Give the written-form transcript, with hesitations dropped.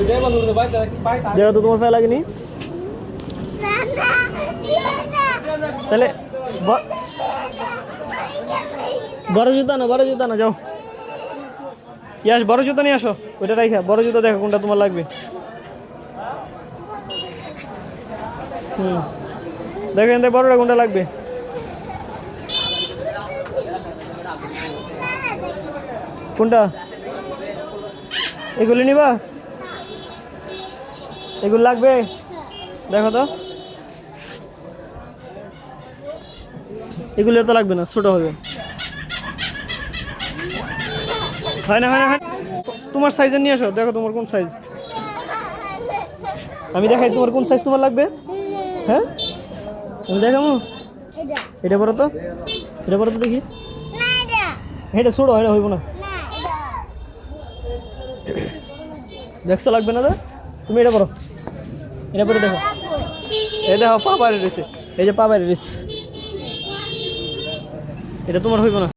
দেখো তো তোমার পায়ে লাগেনি? তাহলে বড় জুতা না যাও। ইয়াস বড় জুতা নিয়ে আসো, ওইটা রাইখা বড় জুতা দেখো কোনটা তোমার লাগবে। দেখো এখান থেকে বড়টা কোনটা লাগবে। কোনটা? এগুলি নিবা? এগুলো লাগবে? দেখো তো, এগুলো তো লাগবে না, ছোট হবে। হয় না তোমার সাইজের নিয়ে আসো, দেখো তোমার কোন সাইজ। আমি দেখাই তোমার কোন সাইজ তোমার লাগবে। হ্যাঁ আমি দেখাবো। এটা পরো তো, দেখি। এটা ছোট হয় না, হইব না। দেখছো লাগবে না? তুমি এটা পরো, এটা পরে দেখো। এই দেখো পা বাইরে রয়েছে, এই যে পা বাইরে রয়েছে, এটা তোমার হইব না।